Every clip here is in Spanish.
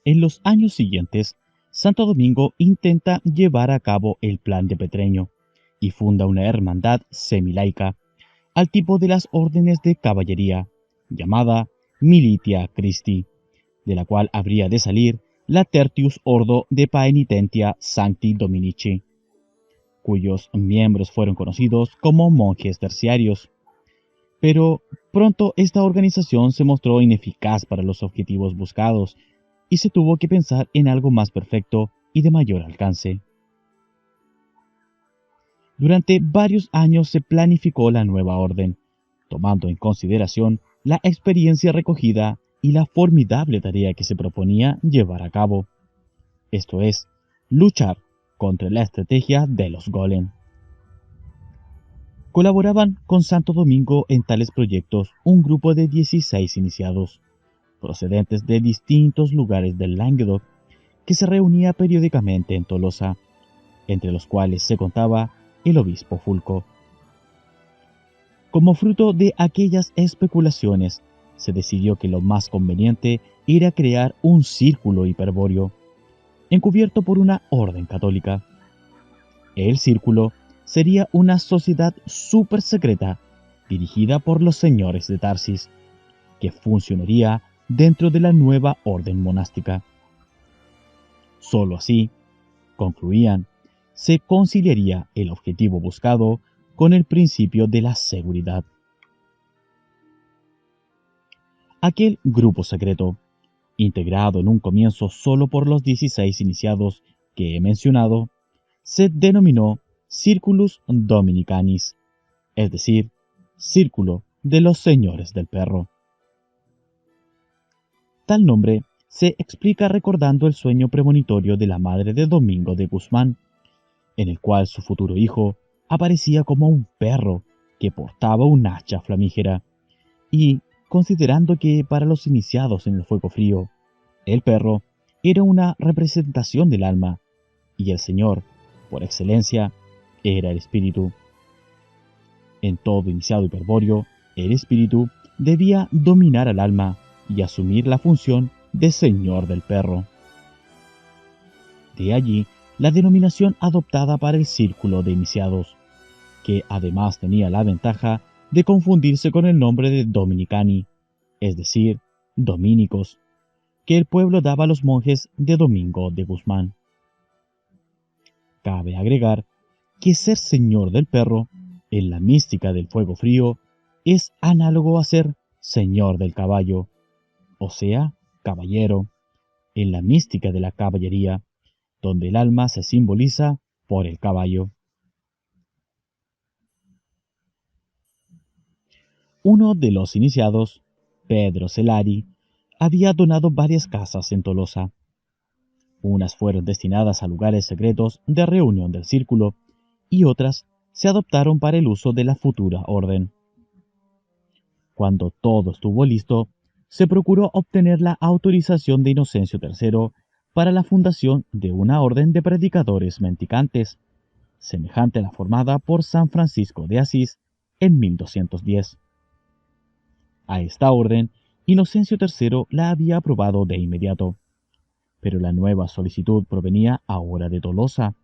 En los años siguientes, Santo Domingo intenta llevar a cabo el plan de Petreño y funda una hermandad semilaica al tipo de las órdenes de caballería, llamada Militia Christi, de la cual habría de salir la Tertius Ordo de Paenitentia Sancti Dominici, cuyos miembros fueron conocidos como monjes terciarios. Pero pronto esta organización se mostró ineficaz para los objetivos buscados y se tuvo que pensar en algo más perfecto y de mayor alcance. Durante varios años se planificó la nueva orden, tomando en consideración la experiencia recogida y la formidable tarea que se proponía llevar a cabo, esto es, luchar contra la estrategia de los golem. Colaboraban con Santo Domingo en tales proyectos un grupo de 16 iniciados, procedentes de distintos lugares del Languedoc, que se reunía periódicamente en Tolosa, entre los cuales se contaba el obispo Fulco. Como fruto de aquellas especulaciones, se decidió que lo más conveniente era crear un círculo hiperbóreo, encubierto por una orden católica. El círculo sería una sociedad súper secreta dirigida por los señores de Tarsis, que funcionaría dentro de la nueva orden monástica. Solo así, concluían, se conciliaría el objetivo buscado con el principio de la seguridad. Aquel grupo secreto, integrado en un comienzo solo por los 16 iniciados que he mencionado, se denominó Circulus Dominicanis, es decir, Círculo de los Señores del Perro. Tal nombre se explica recordando el sueño premonitorio de la madre de Domingo de Guzmán, en el cual su futuro hijo aparecía como un perro que portaba un hacha flamígera, y, considerando que para los iniciados en el fuego frío, el perro era una representación del alma, y el Señor, por excelencia, era el espíritu. En todo iniciado hiperbóreo, el espíritu debía dominar al alma y asumir la función de señor del perro. De allí la denominación adoptada para el círculo de iniciados, que además tenía la ventaja de confundirse con el nombre de Dominicani, es decir, dominicos, que el pueblo daba a los monjes de Domingo de Guzmán. Cabe agregar que ser señor del perro, en la mística del fuego frío, es análogo a ser señor del caballo, o sea, caballero, en la mística de la caballería, donde el alma se simboliza por el caballo. Uno de los iniciados, Pedro Celari, había donado varias casas en Tolosa. Unas fueron destinadas a lugares secretos de reunión del círculo y otras se adoptaron para el uso de la futura orden. Cuando todo estuvo listo, se procuró obtener la autorización de Inocencio III para la fundación de una orden de predicadores mendicantes, semejante a la formada por San Francisco de Asís en 1210. A esta orden, Inocencio III la había aprobado de inmediato, pero la nueva solicitud provenía ahora de Tolosa,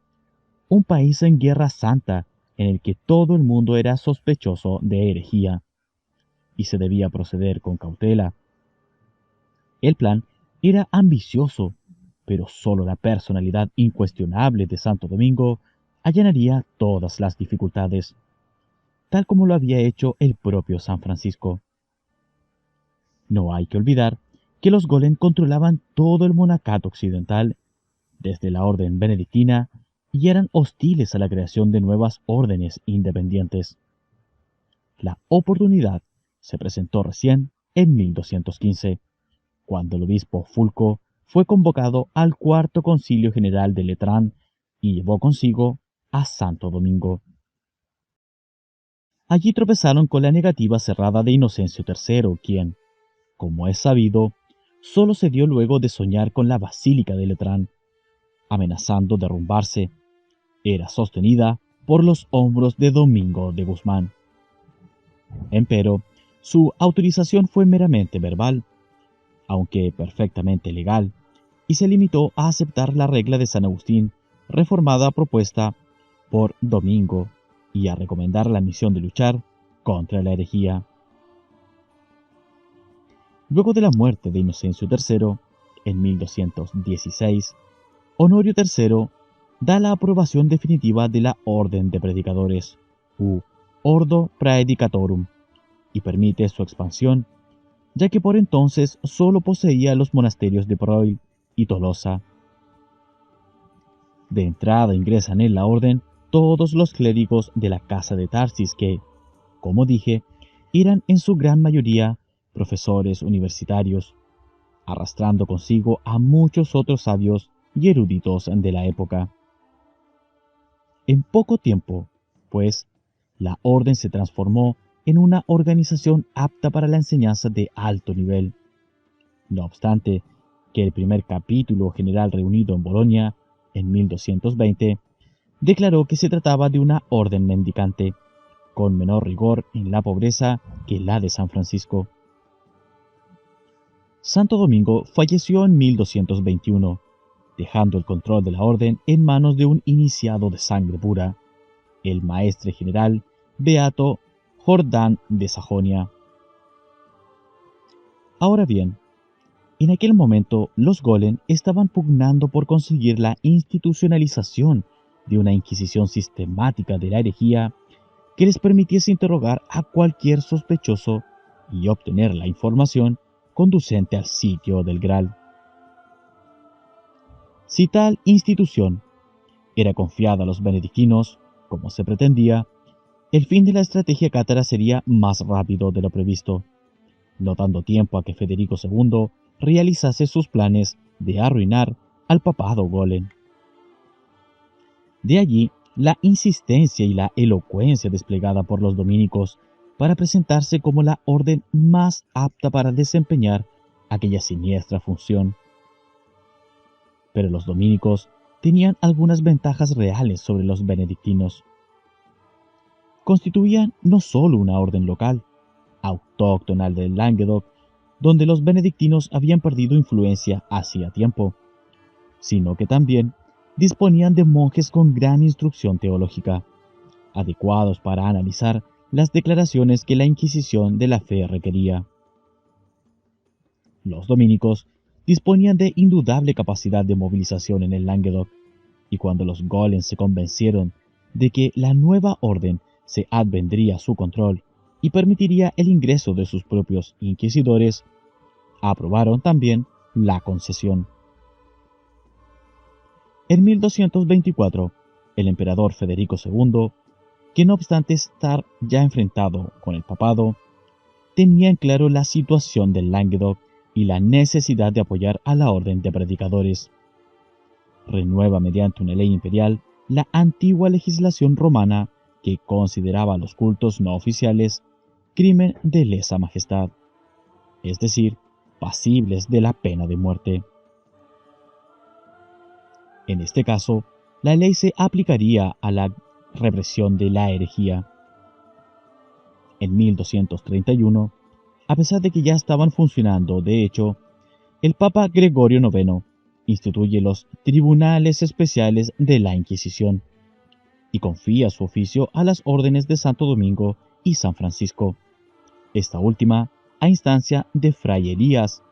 un país en guerra santa en el que todo el mundo era sospechoso de herejía, y se debía proceder con cautela. El plan era ambicioso, pero solo la personalidad incuestionable de Santo Domingo allanaría todas las dificultades, tal como lo había hecho el propio San Francisco. No hay que olvidar que los golem controlaban todo el monacato occidental, desde la orden benedictina, y eran hostiles a la creación de nuevas órdenes independientes. La oportunidad se presentó recién en 1215, cuando el obispo Fulco fue convocado al Cuarto Concilio General de Letrán y llevó consigo a Santo Domingo. Allí tropezaron con la negativa cerrada de Inocencio III, quien, como es sabido, solo se dio luego de soñar con la Basílica de Letrán, amenazando derrumbarse. Era sostenida por los hombros de Domingo de Guzmán. Empero, su autorización fue meramente verbal, aunque perfectamente legal, y se limitó a aceptar la regla de San Agustín, reformada propuesta por Domingo, y a recomendar la misión de luchar contra la herejía. Luego de la muerte de Inocencio III, en 1216, Honorio III da la aprobación definitiva de la Orden de Predicadores, u Ordo Praedicatorum, y permite su expansión, ya que por entonces solo poseía los monasterios de Breuil y Tolosa. De entrada ingresan en la orden todos los clérigos de la Casa de Tarsis que, como dije, eran en su gran mayoría profesores universitarios, arrastrando consigo a muchos otros sabios y eruditos de la época. En poco tiempo, pues, la orden se transformó en una organización apta para la enseñanza de alto nivel. No obstante, que el primer capítulo general reunido en Bolonia, en 1220, declaró que se trataba de una orden mendicante, con menor rigor en la pobreza que la de San Francisco. Santo Domingo falleció en 1221, dejando el control de la orden en manos de un iniciado de sangre pura, el maestre general Beato Jordán de Sajonia. Ahora bien, en aquel momento los Golem estaban pugnando por conseguir la institucionalización de una inquisición sistemática de la herejía que les permitiese interrogar a cualquier sospechoso y obtener la información conducente al sitio del Graal. Si tal institución era confiada a los benedictinos, como se pretendía, el fin de la estrategia cátara sería más rápido de lo previsto, no dando tiempo a que Federico II realizase sus planes de arruinar al papado Golem. De allí la insistencia y la elocuencia desplegada por los dominicos para presentarse como la orden más apta para desempeñar aquella siniestra función. Pero los dominicos tenían algunas ventajas reales sobre los benedictinos. Constituían no solo una orden local, autóctona del Languedoc, donde los benedictinos habían perdido influencia hacía tiempo, sino que también disponían de monjes con gran instrucción teológica, adecuados para analizar las declaraciones que la Inquisición de la fe requería. Los dominicos disponían de indudable capacidad de movilización en el Languedoc, y cuando los Golems se convencieron de que la nueva orden se advendría a su control y permitiría el ingreso de sus propios inquisidores, aprobaron también la concesión. En 1224, el emperador Federico II, que no obstante estar ya enfrentado con el papado, tenía en claro la situación del Languedoc y la necesidad de apoyar a la orden de predicadores. Renueva mediante una ley imperial la antigua legislación romana que consideraba los cultos no oficiales crimen de lesa majestad, es decir, pasibles de la pena de muerte. En este caso, la ley se aplicaría a la represión de la herejía. En 1231, a pesar de que ya estaban funcionando, de hecho, el Papa Gregorio IX instituye los tribunales especiales de la Inquisición y confía su oficio a las órdenes de Santo Domingo y San Francisco, esta última a instancia de Fray Elías,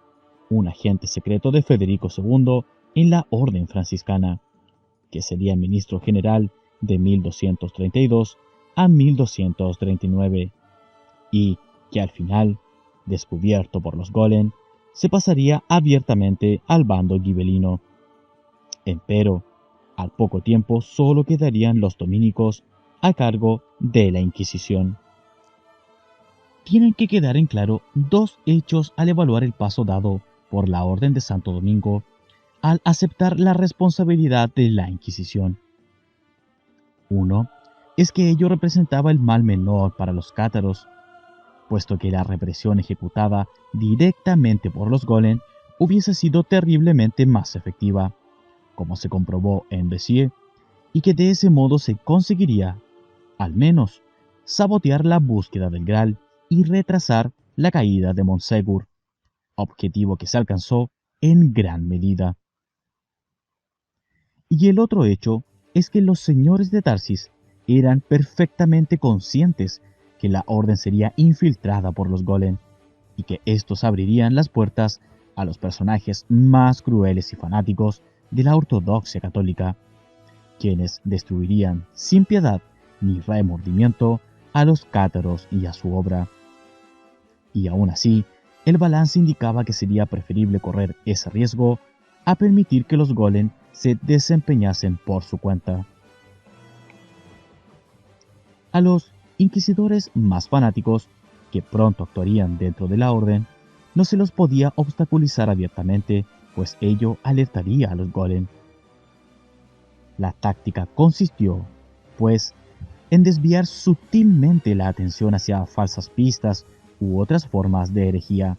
un agente secreto de Federico II en la orden franciscana, que sería ministro general de 1232 a 1239, y que al final, descubierto por los Golem, se pasaría abiertamente al bando gibelino. Empero, al poco tiempo solo quedarían los dominicos a cargo de la Inquisición. Tienen que quedar en claro dos hechos al evaluar el paso dado por la Orden de Santo Domingo al aceptar la responsabilidad de la Inquisición. Uno es que ello representaba el mal menor para los cátaros, puesto que la represión ejecutada directamente por los Golem hubiese sido terriblemente más efectiva, como se comprobó en Béziers, y que de ese modo se conseguiría, al menos, sabotear la búsqueda del Graal y retrasar la caída de Montségur, objetivo que se alcanzó en gran medida. Y el otro hecho es que los señores de Tarsis eran perfectamente conscientes que la orden sería infiltrada por los golem y que estos abrirían las puertas a los personajes más crueles y fanáticos de la ortodoxia católica, quienes destruirían sin piedad ni remordimiento a los cátaros y a su obra. Y aún así, el balance indicaba que sería preferible correr ese riesgo a permitir que los golem se desempeñasen por su cuenta. A los inquisidores más fanáticos, que pronto actuarían dentro de la orden, no se los podía obstaculizar abiertamente, pues ello alertaría a los golem. La táctica consistió, pues, en desviar sutilmente la atención hacia falsas pistas u otras formas de herejía.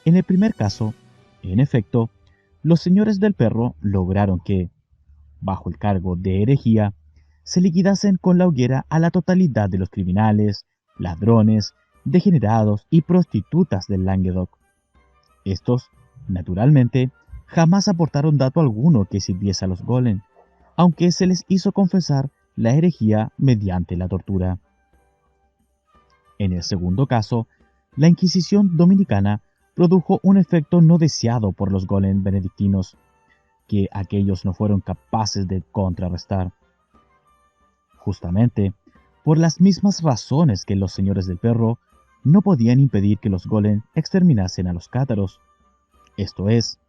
En el primer caso, en efecto, los señores del perro lograron que, bajo el cargo de herejía, se liquidasen con la hoguera a la totalidad de los criminales, ladrones, degenerados y prostitutas del Languedoc. Estos, naturalmente, jamás aportaron dato alguno que sirviese a los golem, aunque se les hizo confesar la herejía mediante la tortura. En el segundo caso, la Inquisición dominicana produjo un efecto no deseado por los golem benedictinos, que aquellos no fueron capaces de contrarrestar. Justamente, por las mismas razones que los señores del perro no podían impedir que los golem exterminasen a los cátaros, esto es,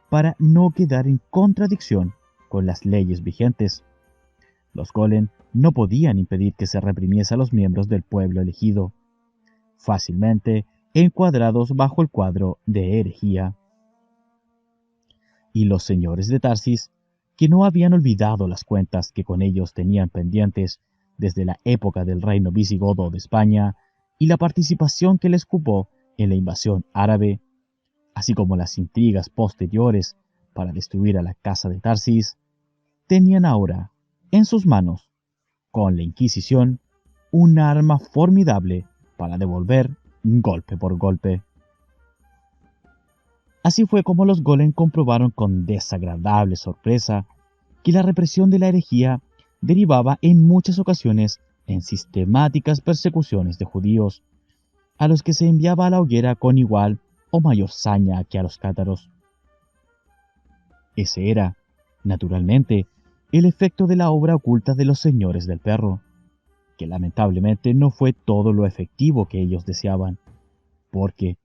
para no quedar en contradicción con las leyes vigentes. Los golem no podían impedir que se reprimiese a los miembros del pueblo elegido, fácilmente encuadrados bajo el cuadro de herejía. Y los señores de Tarsis, que no habían olvidado las cuentas que con ellos tenían pendientes desde la época del reino visigodo de España y la participación que les cupó en la invasión árabe, así como las intrigas posteriores para destruir a la casa de Tarsis, tenían ahora en sus manos, con la Inquisición, un arma formidable para devolver golpe por golpe. Así fue como los golem comprobaron con desagradable sorpresa que la represión de la herejía derivaba en muchas ocasiones en sistemáticas persecuciones de judíos, a los que se enviaba a la hoguera con igual o mayor saña que a los cátaros. Ese era, naturalmente, el efecto de la obra oculta de los señores del perro, que lamentablemente no fue todo lo efectivo que ellos deseaban, porque,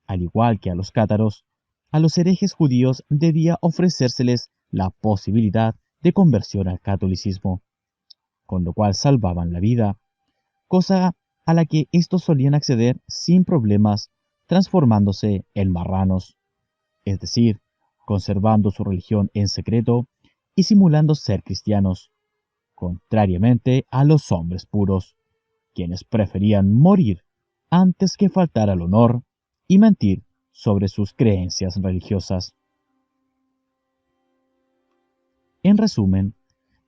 al igual que a los cátaros, a los herejes judíos debía ofrecérseles la posibilidad de conversión al catolicismo, con lo cual salvaban la vida, cosa a la que estos solían acceder sin problemas, transformándose en marranos, es decir, conservando su religión en secreto y simulando ser cristianos, contrariamente a los hombres puros, quienes preferían morir antes que faltar al honor y mentir sobre sus creencias religiosas. En resumen,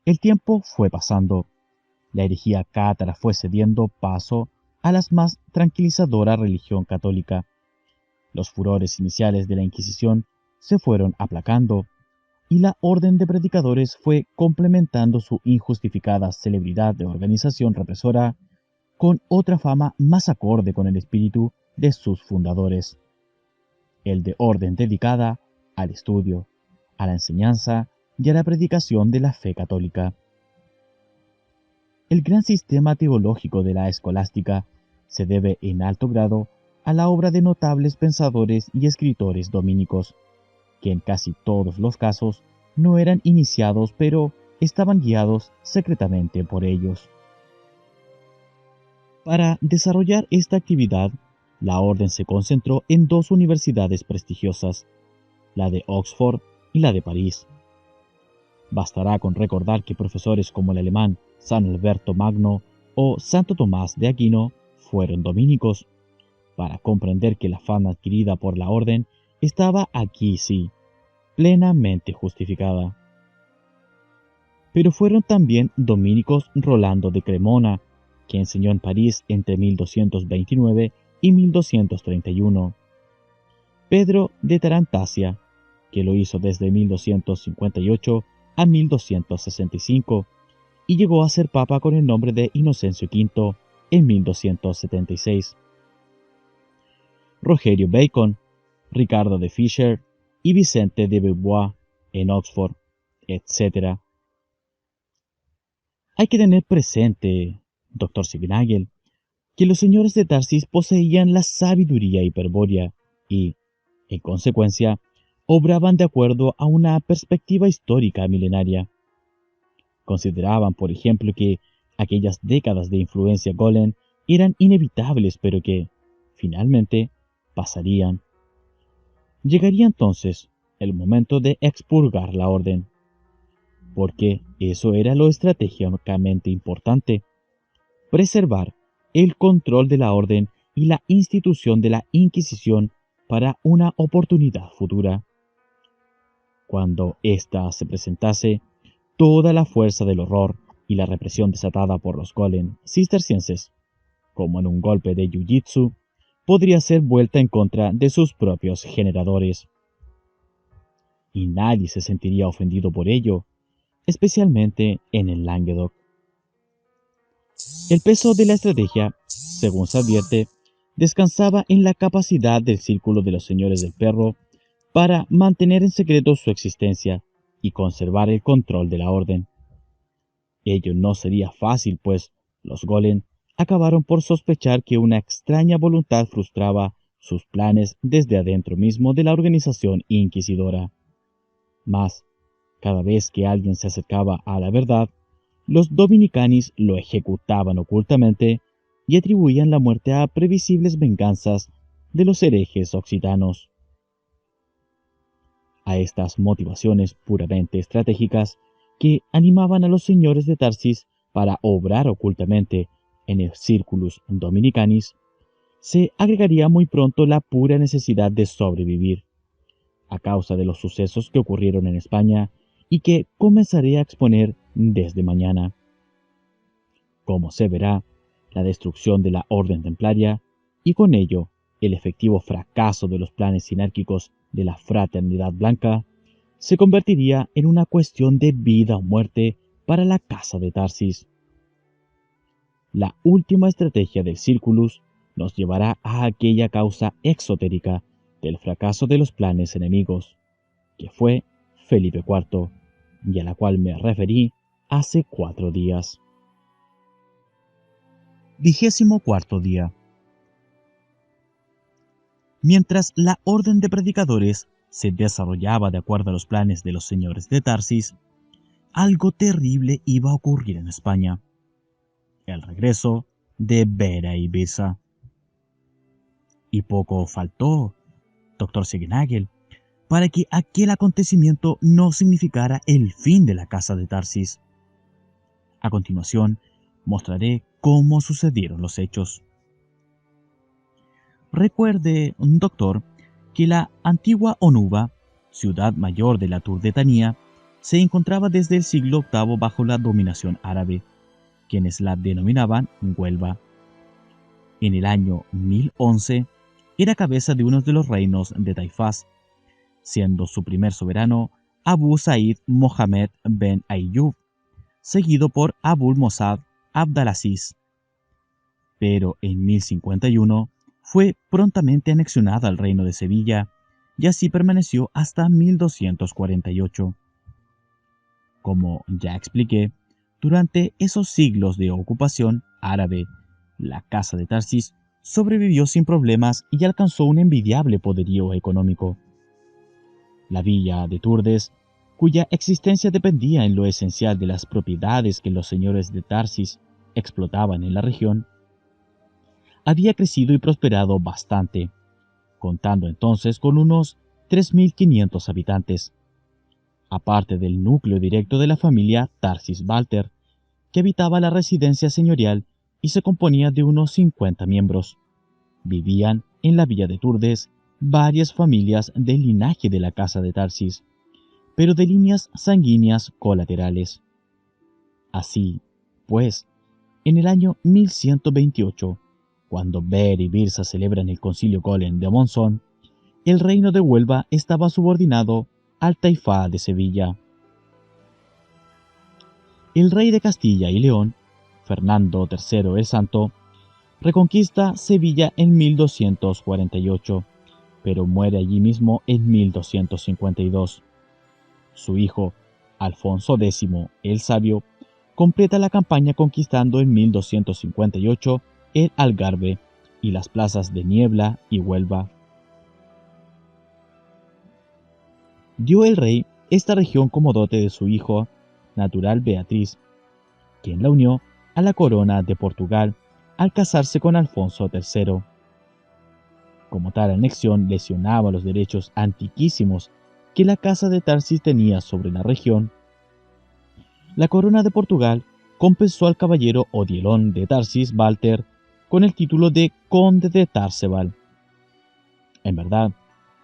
el tiempo fue pasando, la herejía cátara fue cediendo paso a la más tranquilizadora religión católica. Los furores iniciales de la Inquisición se fueron aplacando, y la orden de predicadores fue complementando su injustificada celebridad de organización represora con otra fama más acorde con el espíritu de sus fundadores, el de orden dedicada al estudio, a la enseñanza y a la predicación de la fe católica. El gran sistema teológico de la escolástica se debe en alto grado a la obra de notables pensadores y escritores dominicos, que en casi todos los casos no eran iniciados pero estaban guiados secretamente por ellos. Para desarrollar esta actividad, la orden se concentró en dos universidades prestigiosas, la de Oxford y la de París. Bastará con recordar que profesores como el alemán San Alberto Magno o Santo Tomás de Aquino fueron dominicos, para comprender que la fama adquirida por la orden estaba aquí sí, plenamente justificada. Pero fueron también dominicos Rolando de Cremona, que enseñó en París entre 1229 y 1231, Pedro de Tarantasia, que lo hizo desde 1258 a 1265 y llegó a ser papa con el nombre de Inocencio V en 1276. Rogerio Bacon, Ricardo de Fisher y Vicente de Beauvoir en Oxford, etc. Hay que tener presente, Dr. Signagel, que los señores de Tarsis poseían la sabiduría hiperbórea y, en consecuencia, obraban de acuerdo a una perspectiva histórica milenaria. Consideraban, por ejemplo, que aquellas décadas de influencia golem eran inevitables, pero que, finalmente, pasarían. Llegaría entonces el momento de expurgar la orden, porque eso era lo estratégicamente importante: preservar el control de la orden y la institución de la Inquisición para una oportunidad futura. Cuando ésta se presentase, toda la fuerza del horror y la represión desatada por los golem cistercienses, como en un golpe de jiu-jitsu, podría ser vuelta en contra de sus propios generadores. Y nadie se sentiría ofendido por ello, especialmente en el Languedoc. El peso de la estrategia, según se advierte, descansaba en la capacidad del círculo de los señores del perro para mantener en secreto su existencia y conservar el control de la orden. Ello no sería fácil, pues los golem acabaron por sospechar que una extraña voluntad frustraba sus planes desde adentro mismo de la organización inquisidora. Mas, cada vez que alguien se acercaba a la verdad, los dominicanis lo ejecutaban ocultamente y atribuían la muerte a previsibles venganzas de los herejes occitanos. A estas motivaciones puramente estratégicas que animaban a los señores de Tarsis para obrar ocultamente en el Circulus Dominicanis, se agregaría muy pronto la pura necesidad de sobrevivir, a causa de los sucesos que ocurrieron en España y que comenzaré a exponer desde mañana. Como se verá, la destrucción de la Orden Templaria y con ello el efectivo fracaso de los planes sinárquicos de la Fraternidad Blanca se convertiría en una cuestión de vida o muerte para la Casa de Tarsis. La última estrategia del Circulus nos llevará a aquella causa exotérica del fracaso de los planes enemigos, que fue Felipe IV, y a la cual me referí hace 4 días. 24º día. Mientras la orden de predicadores se desarrollaba de acuerdo a los planes de los señores de Tarsis, algo terrible iba a ocurrir en España: el regreso de Bera y Besa. Y poco faltó, Dr. Signagel, para que aquel acontecimiento no significara el fin de la Casa de Tarsis. A continuación, mostraré cómo sucedieron los hechos. Recuerde, doctor, que la antigua Onuba, ciudad mayor de la Turdetania, se encontraba desde el siglo VIII bajo la dominación árabe, quienes la denominaban Huelva. En el año 1011, era cabeza de uno de los reinos de Taifás, siendo su primer soberano Abu Said Mohammed ben Ayyub, seguido por Abul Mossad Abdalaziz. Pero en 1051 fue prontamente anexionada al reino de Sevilla y así permaneció hasta 1248. Como ya expliqué, durante esos siglos de ocupación árabe, la Casa de Tarsis sobrevivió sin problemas y alcanzó un envidiable poderío económico. La villa de Turdes, cuya existencia dependía en lo esencial de las propiedades que los señores de Tarsis explotaban en la región, había crecido y prosperado bastante, contando entonces con unos 3.500 habitantes, aparte del núcleo directo de la familia Tarsis-Walter, que habitaba la residencia señorial y se componía de unos 50 miembros. Vivían en la villa de Turdes varias familias del linaje de la Casa de Tarsis, pero de líneas sanguíneas colaterales. Así, pues, en el año 1128, cuando Ber y Birsa celebran el concilio golem de Monzón, el reino de Huelva estaba subordinado al taifá de Sevilla. El rey de Castilla y León, Fernando III el Santo, reconquista Sevilla en 1248, pero muere allí mismo en 1252. Su hijo, Alfonso X el Sabio, completa la campaña conquistando en 1258 el Algarve y las plazas de Niebla y Huelva. Dio el rey esta región como dote de su hijo natural Beatriz, quien la unió a la corona de Portugal al casarse con Alfonso III. Como tal anexión lesionaba los derechos antiquísimos que la Casa de Tarsis tenía sobre la región, la corona de Portugal compensó al caballero Odielón de Tarsis Walter con el título de Conde de Tarsebal. En verdad,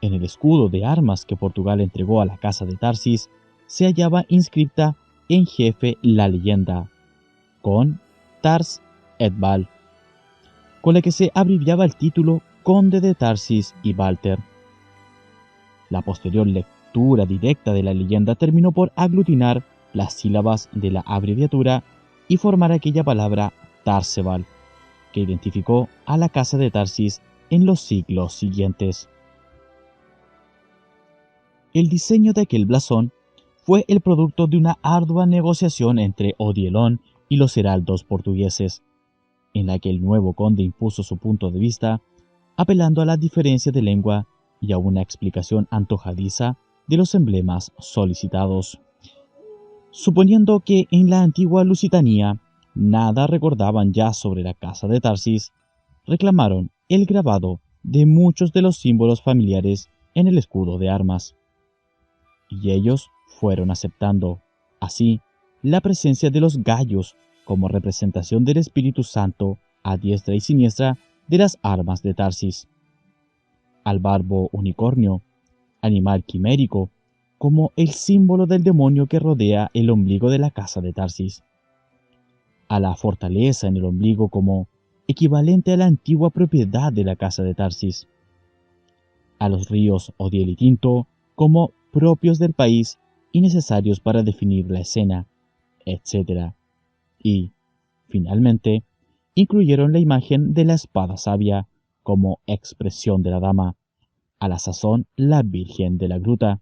en el escudo de armas que Portugal entregó a la Casa de Tarsis se hallaba inscripta en jefe la leyenda con Tars et Val, con la que se abreviaba el título Conde de Tarsis y Walter. La posterior lectura directa de la leyenda terminó por aglutinar las sílabas de la abreviatura y formar aquella palabra Tarsebal, que identificó a la Casa de Tarsis en los siglos siguientes. El diseño de aquel blasón fue el producto de una ardua negociación entre Odielón y los heraldos portugueses, en la que el nuevo conde impuso su punto de vista, apelando a la diferencia de lengua y a una explicación antojadiza de los emblemas solicitados. Suponiendo que en la antigua Lusitania nada recordaban ya sobre la Casa de Tarsis, reclamaron el grabado de muchos de los símbolos familiares en el escudo de armas. Y ellos fueron aceptando, así, la presencia de los gallos como representación del Espíritu Santo a diestra y siniestra de las armas de Tarsis, al barbo unicornio, animal quimérico, como el símbolo del demonio que rodea el ombligo de la Casa de Tarsis, a la fortaleza en el ombligo como equivalente a la antigua propiedad de la Casa de Tarsis, a los ríos Odiel y Tinto como propios del país y necesarios para definir la escena, etc. Y, finalmente, incluyeron la imagen de la espada sabia como expresión de la dama, a la sazón la Virgen de la Gruta,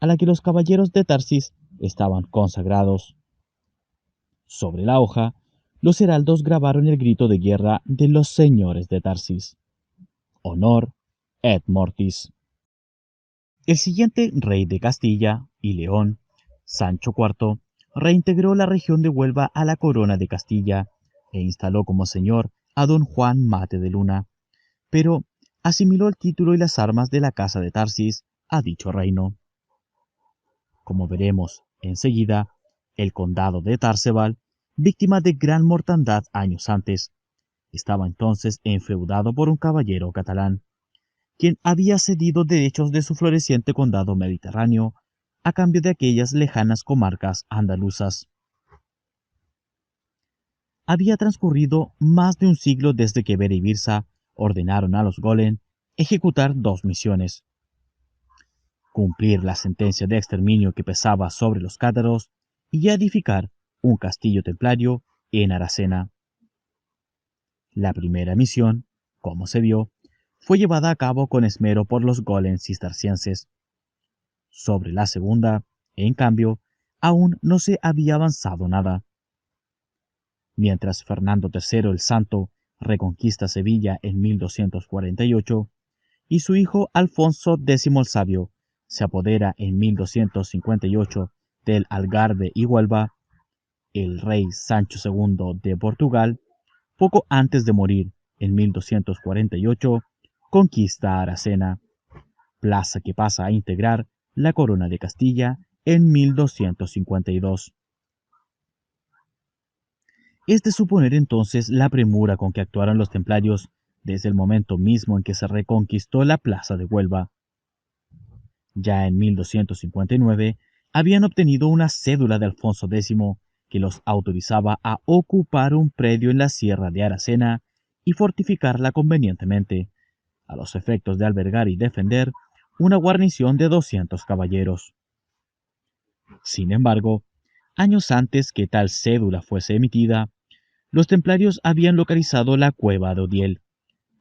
a la que los caballeros de Tarsis estaban consagrados. Sobre la hoja, los heraldos grabaron el grito de guerra de los señores de Tarsis: Honor et Mortis. El siguiente rey de Castilla y León, Sancho IV, reintegró la región de Huelva a la corona de Castilla e instaló como señor a don Juan Mate de Luna, pero asimiló el título y las armas de la Casa de Tarsis a dicho reino. Como veremos enseguida, el condado de Tarsebal, víctima de gran mortandad años antes, estaba entonces enfeudado por un caballero catalán, quien había cedido derechos de su floreciente condado mediterráneo a cambio de aquellas lejanas comarcas andaluzas. Había transcurrido más de un siglo desde que Bera y Birsa ordenaron a los Golem ejecutar dos misiones: cumplir la sentencia de exterminio que pesaba sobre los cátaros y edificar un castillo templario en Aracena. La primera misión, como se vio, fue llevada a cabo con esmero por los Golem cistercienses. Sobre la segunda, en cambio, aún no se había avanzado nada. Mientras Fernando III el Santo reconquista Sevilla en 1248 y su hijo Alfonso X el Sabio se apodera en 1258 del Algarve y Huelva, el rey Sancho II de Portugal, poco antes de morir en 1248, conquista Aracena, plaza que pasa a integrar la corona de Castilla en 1252. Es de suponer entonces la premura con que actuaron los templarios desde el momento mismo en que se reconquistó la plaza de Huelva. Ya en 1259 habían obtenido una cédula de Alfonso X que los autorizaba a ocupar un predio en la sierra de Aracena y fortificarla convenientemente, a los efectos de albergar y defender una guarnición de 200 caballeros. Sin embargo, años antes que tal cédula fuese emitida, los templarios habían localizado la cueva de Odiel,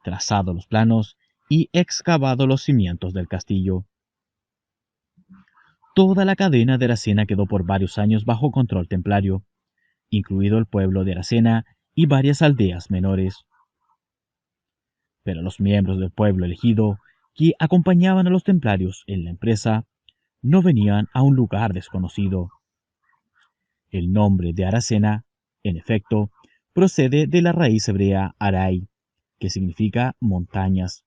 trazado los planos y excavado los cimientos del castillo. Toda la cadena de Aracena quedó por varios años bajo control templario, incluido el pueblo de Aracena y varias aldeas menores. Pero los miembros del pueblo elegido, que acompañaban a los templarios en la empresa, no venían a un lugar desconocido. El nombre de Aracena, en efecto, procede de la raíz hebrea Arai, que significa montañas,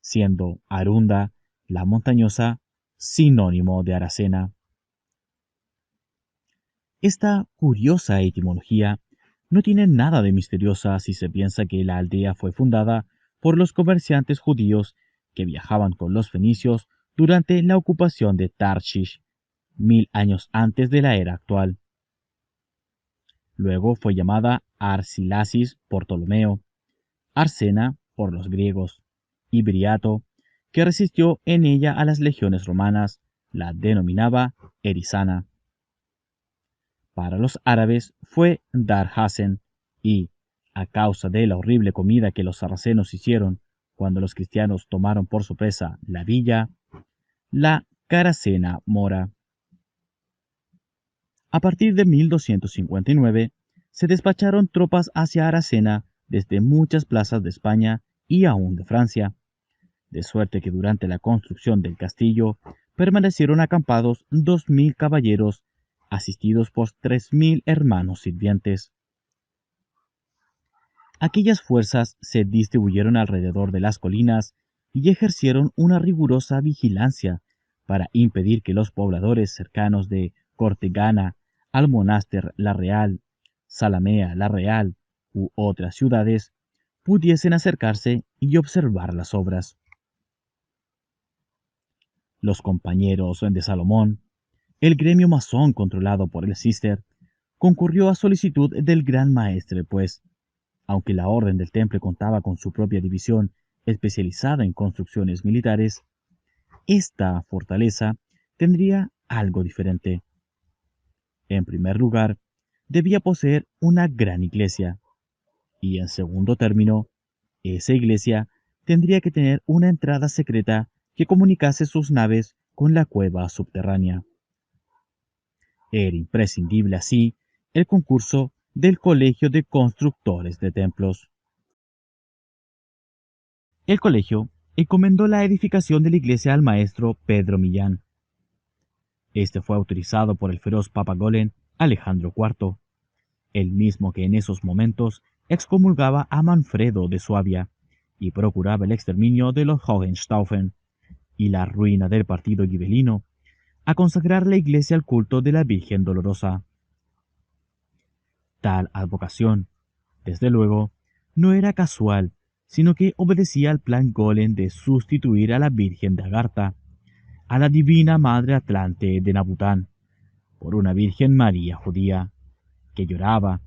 siendo Arunda, la montañosa, sinónimo de Aracena. Esta curiosa etimología no tiene nada de misteriosa si se piensa que la aldea fue fundada por los comerciantes judíos que viajaban con los fenicios durante la ocupación de Tarshish, 1000 años antes de la era actual. Luego fue llamada Arsilasis por Ptolomeo, Arsena por los griegos, y Briato, que resistió en ella a las legiones romanas, la denominaba Erisana. Para los árabes fue Dar Hasen y, a causa de la horrible comida que los sarracenos hicieron cuando los cristianos tomaron por sorpresa la villa, la Caracena Mora. A partir de 1259, se despacharon tropas hacia Aracena desde muchas plazas de España y aún de Francia, de suerte que durante la construcción del castillo permanecieron acampados 2000 caballeros, asistidos por 3000 hermanos sirvientes. Aquellas fuerzas se distribuyeron alrededor de las colinas y ejercieron una rigurosa vigilancia para impedir que los pobladores cercanos de Cortegana, Almonáster la Real, Salamea la Real u otras ciudades pudiesen acercarse y observar las obras. Los compañeros de Salomón, el gremio masón controlado por el Cister, concurrió a solicitud del gran maestre, pues, aunque la Orden del Temple contaba con su propia división especializada en construcciones militares, esta fortaleza tendría algo diferente. En primer lugar, debía poseer una gran iglesia, y en segundo término, esa iglesia tendría que tener una entrada secreta que comunicase sus naves con la cueva subterránea. Era imprescindible así el concurso del Colegio de Constructores de Templos. El colegio encomendó la edificación de la iglesia al maestro Pedro Millán. Este fue autorizado por el feroz Papa Golem Alejandro IV, el mismo que en esos momentos excomulgaba a Manfredo de Suabia y procuraba el exterminio de los Hohenstaufen y la ruina del partido gibelino, a consagrar la iglesia al culto de la Virgen Dolorosa. Tal advocación, desde luego, no era casual, sino que obedecía al plan Golem de sustituir a la Virgen de Agartha, a la Divina Madre Atlante de Nabután, por una Virgen María judía, que lloraba,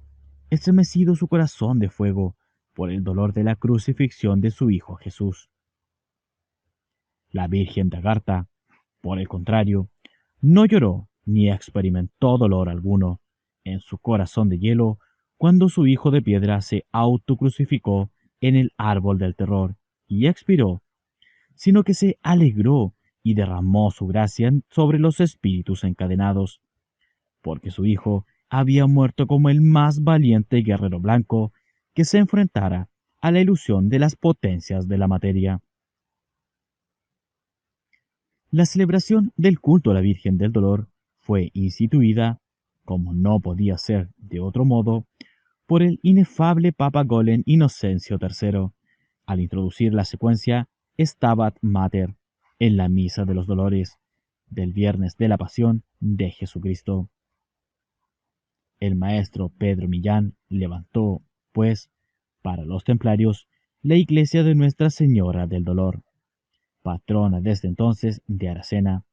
estremecido su corazón de fuego, por el dolor de la crucifixión de su Hijo Jesús. La Virgen de Agartha, por el contrario, no lloró ni experimentó dolor alguno en su corazón de hielo cuando su hijo de piedra se autocrucificó en el árbol del terror y expiró, sino que se alegró y derramó su gracia sobre los espíritus encadenados, porque su hijo había muerto como el más valiente guerrero blanco que se enfrentara a la ilusión de las potencias de la materia. La celebración del culto a la Virgen del Dolor fue instituida, como no podía ser de otro modo, por el inefable Papa Golem Inocencio III, al introducir la secuencia Stabat Mater en la Misa de los Dolores del Viernes de la Pasión de Jesucristo. El maestro Pedro Millán levantó, pues, para los templarios, la iglesia de Nuestra Señora del Dolor, patrona desde entonces de Aracena,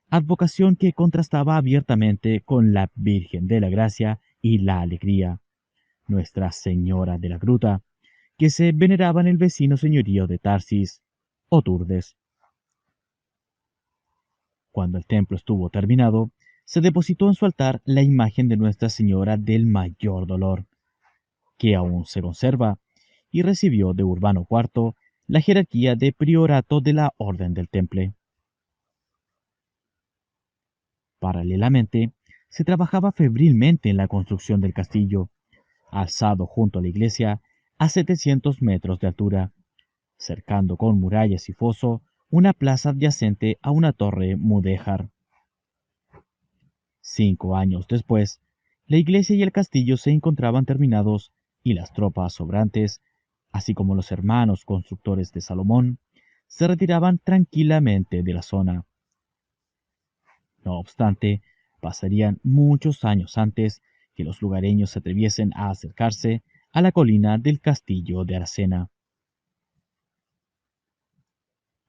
advocación que contrastaba abiertamente con la Virgen de la Gracia y la Alegría, Nuestra Señora de la Gruta, que se veneraba en el vecino señorío de Tarsis o Turdes. Cuando el templo estuvo terminado, se depositó en su altar la imagen de Nuestra Señora del Mayor Dolor, que aún se conserva, y recibió de Urbano IV la jerarquía de priorato de la Orden del Temple. Paralelamente, se trabajaba febrilmente en la construcción del castillo, alzado junto a la iglesia a 700 metros de altura, cercando con murallas y foso una plaza adyacente a una torre mudéjar. 5 años después, la iglesia y el castillo se encontraban terminados y las tropas sobrantes, así como los hermanos constructores de Salomón, se retiraban tranquilamente de la zona. No obstante, pasarían muchos años antes que los lugareños se atreviesen a acercarse a la colina del castillo de Aracena.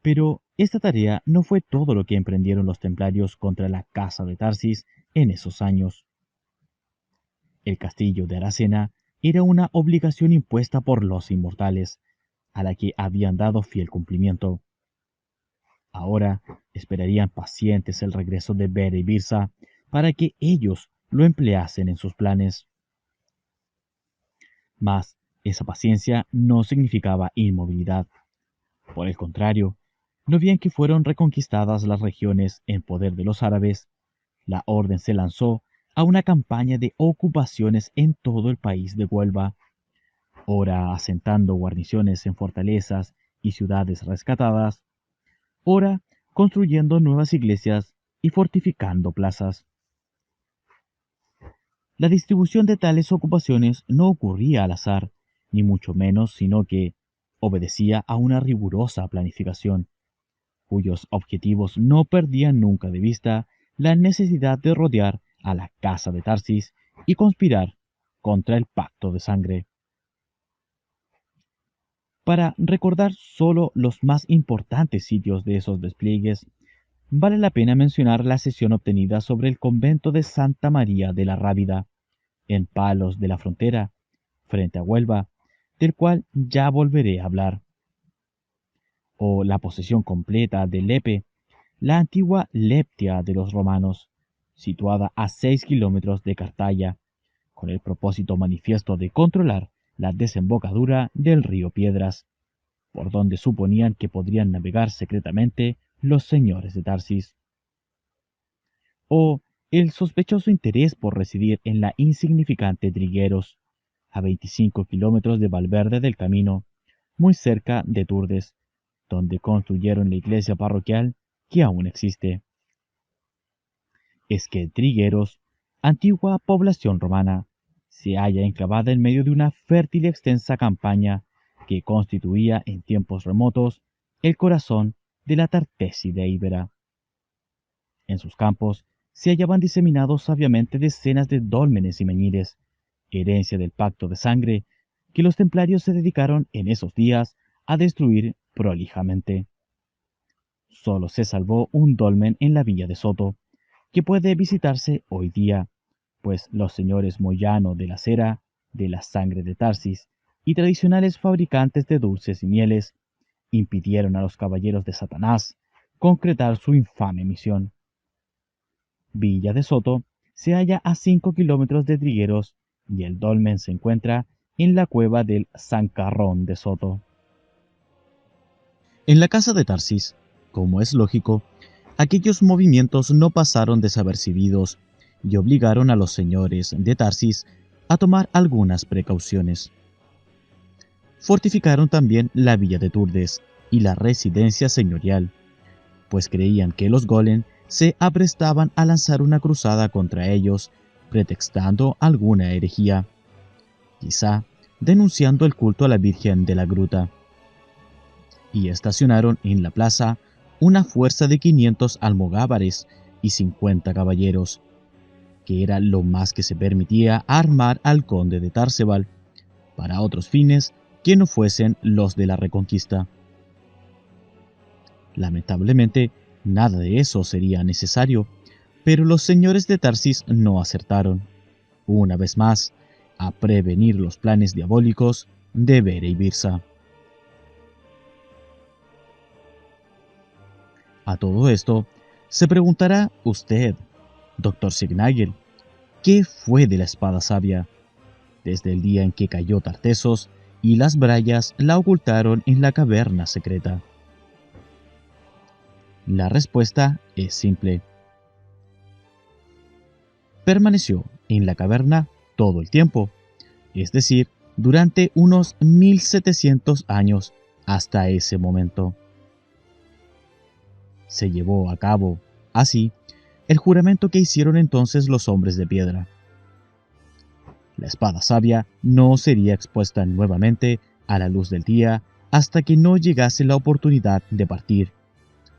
Pero esta tarea no fue todo lo que emprendieron los templarios contra la casa de Tarsis en esos años. El castillo de Aracena era una obligación impuesta por los inmortales, a la que habían dado fiel cumplimiento. Ahora esperarían pacientes el regreso de Bera y Birsa para que ellos lo empleasen en sus planes. Mas esa paciencia no significaba inmovilidad. Por el contrario, no bien que fueron reconquistadas las regiones en poder de los árabes, la orden se lanzó a una campaña de ocupaciones en todo el país de Huelva, ora asentando guarniciones en fortalezas y ciudades rescatadas, ora construyendo nuevas iglesias y fortificando plazas. La distribución de tales ocupaciones no ocurría al azar, ni mucho menos, sino que obedecía a una rigurosa planificación, cuyos objetivos no perdían nunca de vista la necesidad de rodear a la casa de Tarsis y conspirar contra el pacto de sangre. Para recordar solo los más importantes sitios de esos despliegues, vale la pena mencionar la sesión obtenida sobre el convento de Santa María de la Rábida, en Palos de la Frontera, frente a Huelva, del cual ya volveré a hablar, o la posesión completa de Lepe, la antigua Leptia de los romanos, situada a 6 kilómetros de Cartaya, con el propósito manifiesto de controlar la desembocadura del río Piedras, por donde suponían que podrían navegar secretamente los señores de Tarsis, o el sospechoso interés por residir en la insignificante Trigueros, a 25 kilómetros de Valverde del Camino, muy cerca de Turdes, donde construyeron la iglesia parroquial que aún existe. Es que Trigueros, antigua población romana, se halla enclavada en medio de una fértil y extensa campaña que constituía en tiempos remotos el corazón de la Tartéside íbera. En sus campos se hallaban diseminados sabiamente decenas de dólmenes y meñiques, herencia del pacto de sangre que los templarios se dedicaron en esos días a destruir prolijamente. Solo se salvó un dolmen en la villa de Soto, que puede visitarse hoy día, pues los señores Moyano de la Cera, de la Sangre de Tarsis, y tradicionales fabricantes de dulces y mieles, impidieron a los caballeros de Satanás concretar su infame misión. Villa de Soto se halla a 5 kilómetros de Trigueros y el dolmen se encuentra en la cueva del Zancarrón de Soto. En la casa de Tarsis, como es lógico, aquellos movimientos no pasaron desapercibidos y obligaron a los señores de Tarsis a tomar algunas precauciones. Fortificaron también la villa de Turdes y la residencia señorial, pues creían que los golem se aprestaban a lanzar una cruzada contra ellos, pretextando alguna herejía, quizá denunciando el culto a la Virgen de la Gruta, y estacionaron en la plaza una fuerza de 500 almogávares y 50 caballeros, que era lo más que se permitía armar al conde de Tarsebal para otros fines que no fuesen los de la reconquista. Lamentablemente, nada de eso sería necesario, pero los señores de Tarsis no acertaron, una vez más, a prevenir los planes diabólicos de Bera y Birsa. A todo esto, se preguntará usted, Doctor Signagel, ¿qué fue de la espada sabia? Desde el día en que cayó Tartessos y las Brayas la ocultaron en la caverna secreta. La respuesta es simple. Permaneció en la caverna todo el tiempo, es decir, durante unos 1700 años hasta ese momento. Se llevó a cabo, así, el juramento que hicieron entonces los hombres de piedra. La espada sabia no sería expuesta nuevamente a la luz del día hasta que no llegase la oportunidad de partir,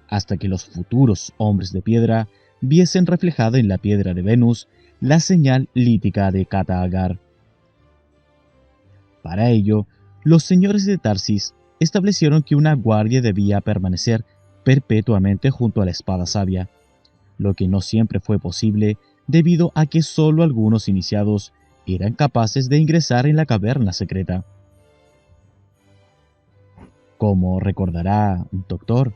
hasta que los futuros hombres de piedra viesen reflejada en la piedra de Venus la señal lítica de Kata-Agar. Para ello, los señores de Tarsis establecieron que una guardia debía permanecer perpetuamente junto a la espada sabia, lo que no siempre fue posible debido a que solo algunos iniciados eran capaces de ingresar en la caverna secreta. Como recordará Doctor,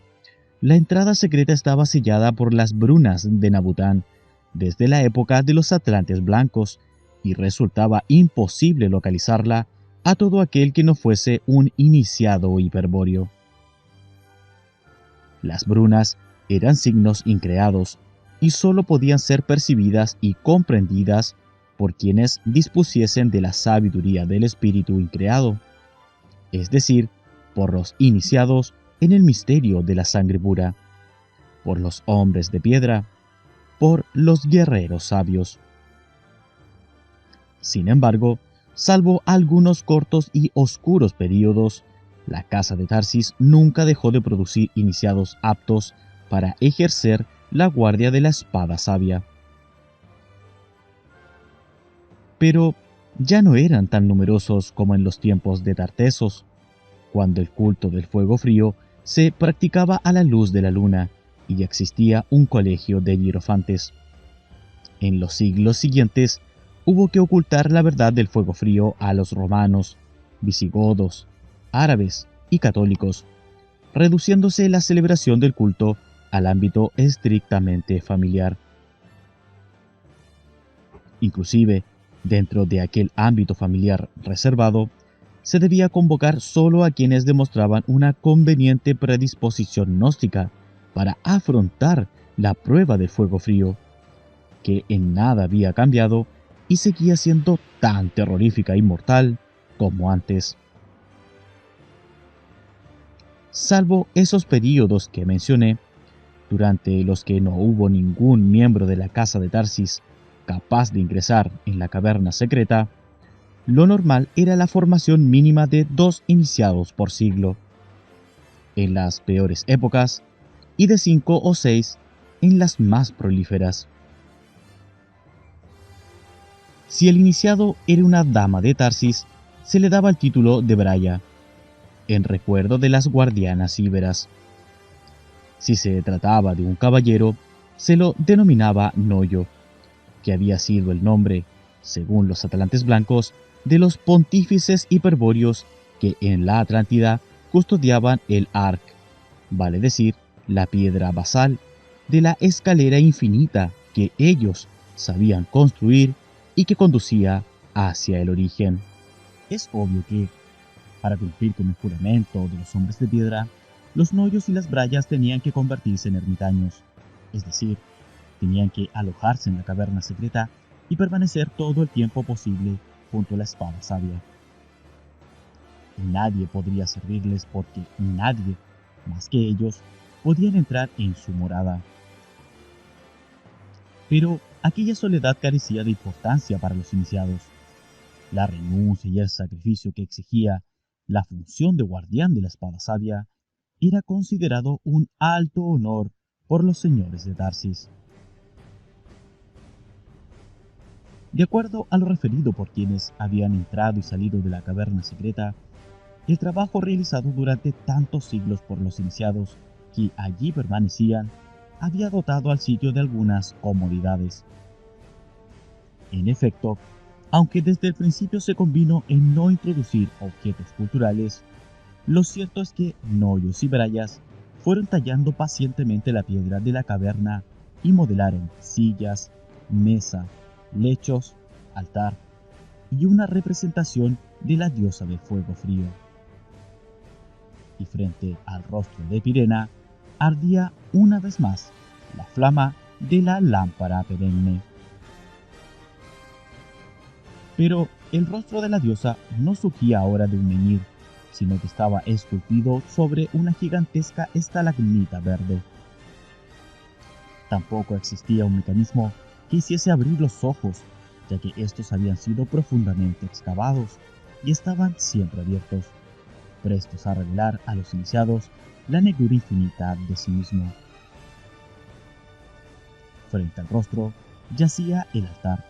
la entrada secreta estaba sellada por las brunas de Nabután desde la época de los Atlantes Blancos y resultaba imposible localizarla a todo aquel que no fuese un iniciado hiperbóreo. Las brunas eran signos increados y sólo podían ser percibidas y comprendidas por quienes dispusiesen de la sabiduría del espíritu increado, es decir, por los iniciados en el misterio de la sangre pura, por los hombres de piedra, por los guerreros sabios. Sin embargo, salvo algunos cortos y oscuros períodos, la casa de Tarsis nunca dejó de producir iniciados aptos para ejercer la guardia de la espada sabia. Pero ya no eran tan numerosos como en los tiempos de Tartessos, cuando el culto del fuego frío se practicaba a la luz de la luna y existía un colegio de hierofantes. En los siglos siguientes, hubo que ocultar la verdad del fuego frío a los romanos, visigodos, árabes y católicos, reduciéndose la celebración del culto al ámbito estrictamente familiar. Inclusive, dentro de aquel ámbito familiar reservado, se debía convocar solo a quienes demostraban una conveniente predisposición gnóstica para afrontar la prueba del fuego frío, que en nada había cambiado y seguía siendo tan terrorífica y mortal como antes. Salvo esos períodos que mencioné, durante los que no hubo ningún miembro de la casa de Tarsis capaz de ingresar en la caverna secreta, lo normal era la formación mínima de 2 iniciados por siglo, en las peores épocas, y de 5 o 6 en las más prolíferas. Si el iniciado era una dama de Tarsis, se le daba el título de Braya, en recuerdo de las guardianas íberas. Si se trataba de un caballero, se lo denominaba Noyo, que había sido el nombre, según los Atlantes Blancos, de los pontífices hiperbóreos que en la Atlántida custodiaban el Ark, vale decir, la piedra basal, de la escalera infinita que ellos sabían construir y que conducía hacia el origen. Es obvio que, para cumplir con el juramento de los hombres de piedra, los Noyos y las Brayas tenían que convertirse en ermitaños, es decir, tenían que alojarse en la caverna secreta y permanecer todo el tiempo posible junto a la espada sabia. Nadie podría servirles porque nadie, más que ellos, podían entrar en su morada. Pero aquella soledad carecía de importancia para los iniciados. La renuncia y el sacrificio que exigía la función de guardián de la espada sabia era considerado un alto honor por los señores de Tarsis. De acuerdo a lo referido por quienes habían entrado y salido de la caverna secreta, el trabajo realizado durante tantos siglos por los iniciados que allí permanecían había dotado al sitio de algunas comodidades. En efecto, aunque desde el principio se convino en no introducir objetos culturales, lo cierto es que Noyos y Brayas fueron tallando pacientemente la piedra de la caverna y modelaron sillas, mesa, lechos, altar y una representación de la diosa del fuego frío. Y frente al rostro de Pirena ardía una vez más la flama de la lámpara perenne. Pero el rostro de la diosa no surgía ahora de un menhir, sino que estaba esculpido sobre una gigantesca estalagmita verde. Tampoco existía un mecanismo que hiciese abrir los ojos, ya que estos habían sido profundamente excavados y estaban siempre abiertos, prestos a revelar a los iniciados la negrura infinita de sí mismo. Frente al rostro yacía el altar,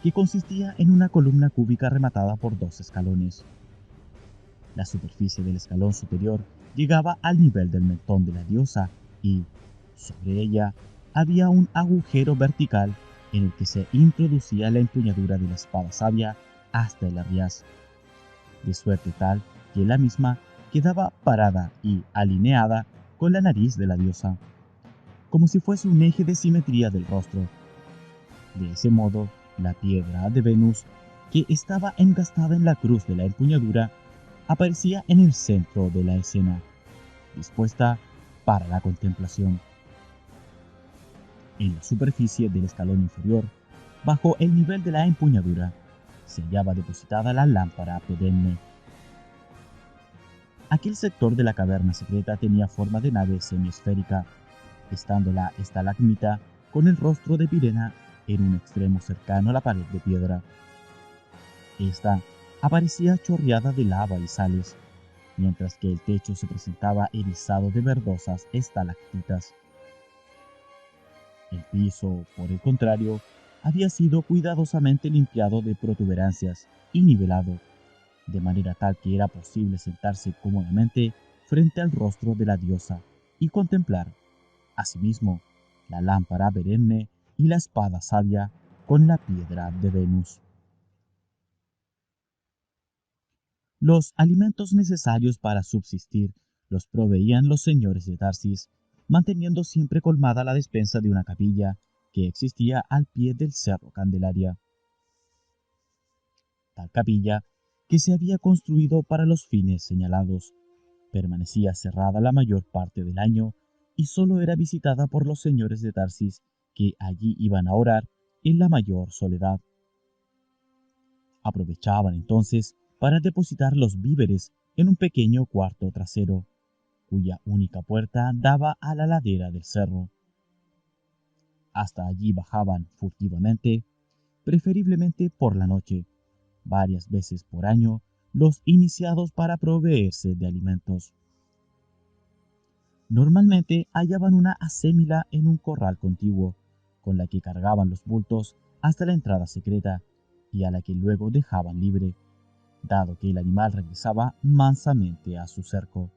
que consistía en una columna cúbica rematada por 2 escalones. La superficie del escalón superior llegaba al nivel del mentón de la diosa y, sobre ella, había un agujero vertical en el que se introducía la empuñadura de la espada sabia hasta el arriaz, de suerte tal que la misma quedaba parada y alineada con la nariz de la diosa, como si fuese un eje de simetría del rostro. De ese modo, la piedra de Venus, que estaba engastada en la cruz de la empuñadura, aparecía en el centro de la escena, dispuesta para la contemplación. En la superficie del escalón inferior, bajo el nivel de la empuñadura, se hallaba depositada la lámpara perenne. Aquel sector de la caverna secreta tenía forma de nave semiesférica, estando la estalagmita con el rostro de Pirena en un extremo cercano a la pared de piedra. Esta aparecía chorreada de lava y sales, mientras que el techo se presentaba erizado de verdosas estalactitas. El piso, por el contrario, había sido cuidadosamente limpiado de protuberancias y nivelado, de manera tal que era posible sentarse cómodamente frente al rostro de la diosa y contemplar, asimismo, la lámpara perenne y la espada sabia con la piedra de Venus. Los alimentos necesarios para subsistir los proveían los señores de Tarsis, manteniendo siempre colmada la despensa de una capilla que existía al pie del cerro Candelaria. Tal capilla, que se había construido para los fines señalados, permanecía cerrada la mayor parte del año y solo era visitada por los señores de Tarsis, que allí iban a orar en la mayor soledad. Aprovechaban entonces para depositar los víveres en un pequeño cuarto trasero, cuya única puerta daba a la ladera del cerro. Hasta allí bajaban furtivamente, preferiblemente por la noche, varias veces por año, los iniciados para proveerse de alimentos. Normalmente hallaban una acémila en un corral contiguo, con la que cargaban los bultos hasta la entrada secreta y a la que luego dejaban libre, dado que el animal regresaba mansamente a su cerco.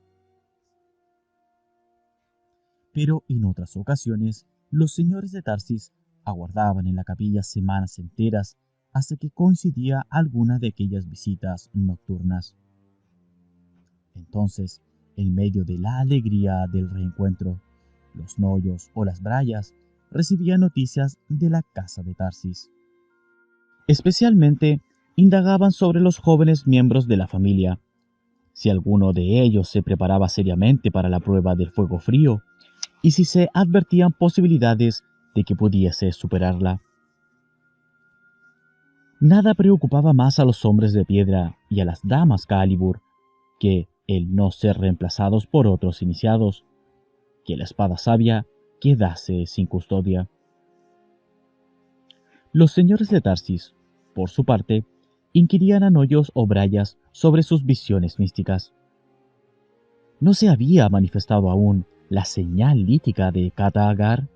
Pero en otras ocasiones, los señores de Tarsis aguardaban en la capilla semanas enteras hasta que coincidía alguna de aquellas visitas nocturnas. Entonces, en medio de la alegría del reencuentro, los noyos o las brayas recibían noticias de la casa de Tarsis. Especialmente, indagaban sobre los jóvenes miembros de la familia, si alguno de ellos se preparaba seriamente para la prueba del fuego frío y si se advertían posibilidades de que pudiese superarla. Nada preocupaba más a los hombres de piedra y a las damas Calibur que el no ser reemplazados por otros iniciados, que la espada sabia quedase sin custodia. Los señores de Tarsis, por su parte, inquirían a Noyos o Brayas sobre sus visiones místicas. ¿No se había manifestado aún la señal lítica de Kata-Agar?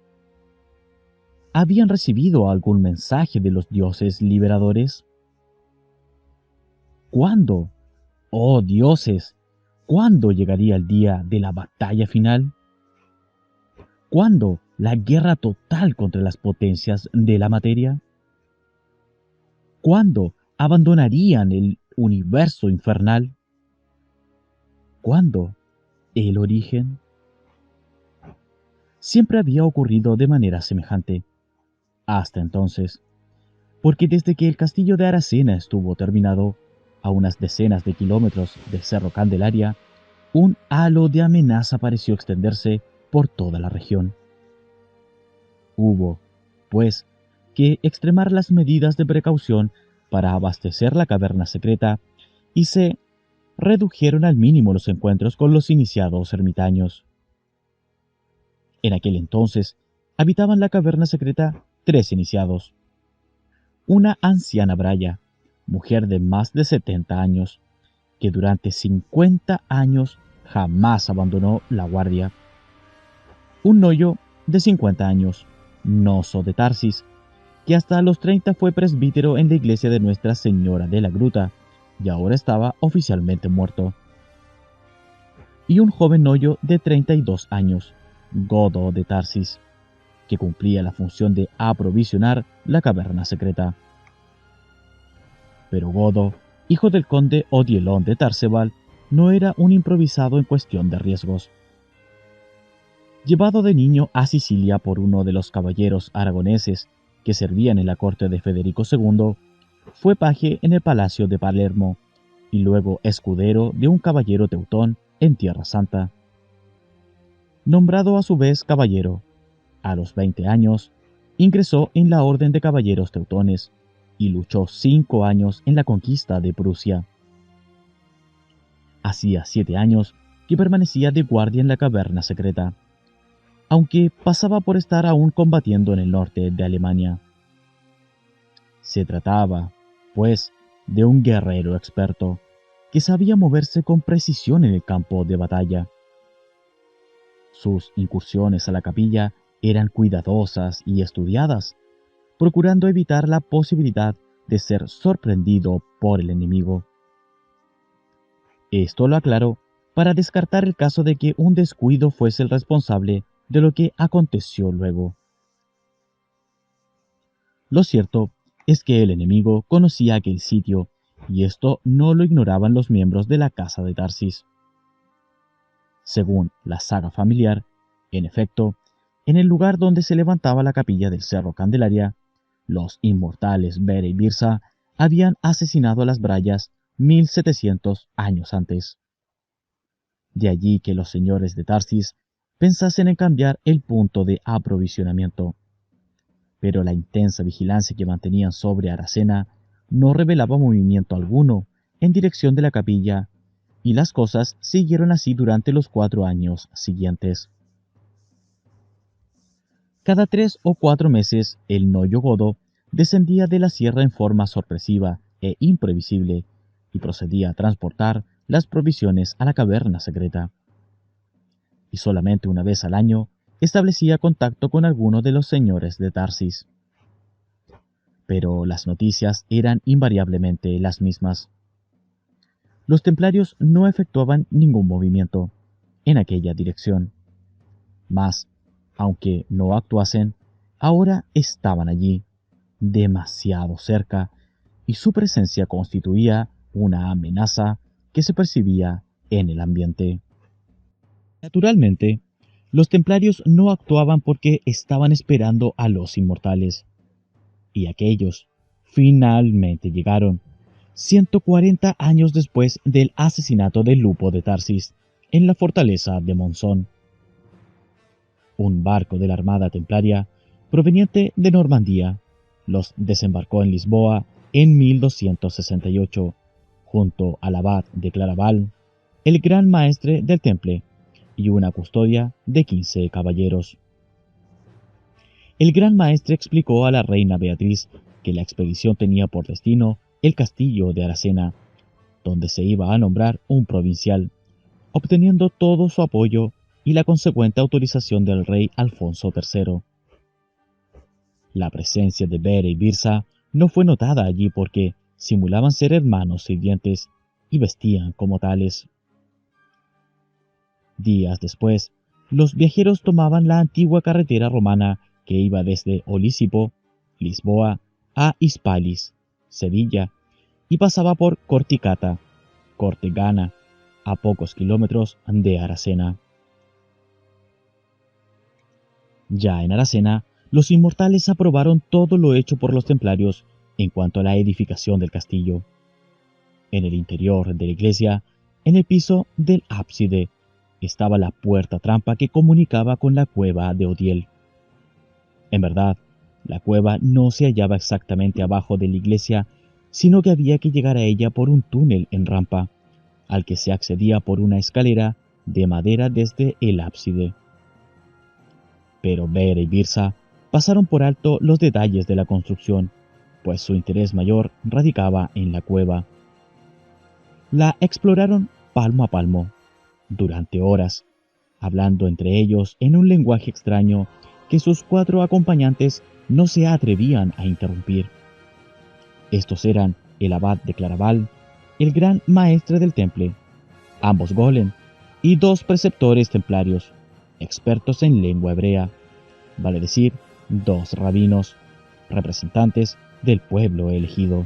¿Habían recibido algún mensaje de los dioses liberadores? ¿Cuándo? Oh dioses, ¿cuándo llegaría el día de la batalla final? ¿Cuándo la guerra total contra las potencias de la materia? ¿Cuándo abandonarían el universo infernal? ¿Cuándo el origen? Siempre había ocurrido de manera semejante. hasta entonces, porque desde que el castillo de Aracena estuvo terminado, a unas decenas de kilómetros del Cerro Candelaria, un halo de amenaza pareció extenderse por toda la región. Hubo, pues, que extremar las medidas de precaución para abastecer la caverna secreta y se redujeron al mínimo los encuentros con los iniciados ermitaños. En aquel entonces habitaban la caverna secreta 3 iniciados. Una anciana Braya, mujer de más de 70 años, que durante 50 años jamás abandonó la guardia. Un Noyo de 50 años, Noso de Tarsis, que hasta los 30 fue presbítero en la iglesia de Nuestra Señora de la Gruta, y ahora estaba oficialmente muerto. Y un joven Noyo de 32 años, Godo de Tarsis, que cumplía la función de aprovisionar la caverna secreta. Pero Godo, hijo del conde Odielón de Tarsebal, no era un improvisado en cuestión de riesgos. Llevado de niño a Sicilia por uno de los caballeros aragoneses que servían en la corte de Federico II, fue paje en el palacio de Palermo y luego escudero de un caballero teutón en Tierra Santa. Nombrado a su vez caballero, a los 20 años, ingresó en la Orden de Caballeros Teutones y luchó 5 años en la conquista de Prusia. Hacía 7 años que permanecía de guardia en la caverna secreta, aunque pasaba por estar aún combatiendo en el norte de Alemania. Se trataba, pues, de un guerrero experto que sabía moverse con precisión en el campo de batalla. Sus incursiones a la capilla eran cuidadosas y estudiadas, procurando evitar la posibilidad de ser sorprendido por el enemigo. Esto lo aclaró para descartar el caso de que un descuido fuese el responsable de lo que aconteció luego. Lo cierto es que el enemigo conocía aquel sitio, y esto no lo ignoraban los miembros de la casa de Tarsis. Según la saga familiar, en efecto, en el lugar donde se levantaba la capilla del Cerro Candelaria, los inmortales Bera y Birsa habían asesinado a las Brayas 1700 años antes. De allí que los señores de Tarsis pensasen en cambiar el punto de aprovisionamiento. Pero la intensa vigilancia que mantenían sobre Aracena no revelaba movimiento alguno en dirección de la capilla, y las cosas siguieron así durante los 4 años siguientes. Cada 3 o 4 meses el Noyo Godo descendía de la sierra en forma sorpresiva e imprevisible y procedía a transportar las provisiones a la caverna secreta. Y solamente una vez al año establecía contacto con alguno de los señores de Tarsis. Pero las noticias eran invariablemente las mismas. Los templarios no efectuaban ningún movimiento en aquella dirección. Mas, aunque no actuasen, ahora estaban allí, demasiado cerca, y su presencia constituía una amenaza que se percibía en el ambiente. Naturalmente, los templarios no actuaban porque estaban esperando a los inmortales, y aquellos finalmente llegaron, 140 años después del asesinato de Lupo de Tarsis, en la fortaleza de Monzón. Un barco de la Armada Templaria, proveniente de Normandía, los desembarcó en Lisboa en 1268, junto al abad de Claraval, el gran maestre del Temple, y una custodia de 15 caballeros. El gran maestre explicó a la reina Beatriz que la expedición tenía por destino el castillo de Aracena, donde se iba a nombrar un provincial, obteniendo todo su apoyo y la consecuente autorización del rey Alfonso III. La presencia de Bera y Birsa no fue notada allí porque simulaban ser hermanos sirvientes y vestían como tales. Días después, los viajeros tomaban la antigua carretera romana que iba desde Olisipo, Lisboa, a Hispalis, Sevilla, y pasaba por Corticata, Cortegana, a pocos kilómetros de Aracena. Ya en Aracena los inmortales aprobaron todo lo hecho por los templarios en cuanto a la edificación del castillo. En el interior de la iglesia, en el piso del ábside, estaba la puerta trampa que comunicaba con la cueva de Odiel. En verdad, la cueva no se hallaba exactamente abajo de la iglesia, sino que había que llegar a ella por un túnel en rampa, al que se accedía por una escalera de madera desde el ábside. Pero Bera y Birsa pasaron por alto los detalles de la construcción, pues su interés mayor radicaba en la cueva. La exploraron palmo a palmo, durante horas, hablando entre ellos en un lenguaje extraño que sus 4 acompañantes no se atrevían a interrumpir. Estos eran el abad de Claraval, el gran maestre del temple, ambos golem, y 2 preceptores templarios, expertos en lengua hebrea, vale decir, 2 rabinos, representantes del pueblo elegido.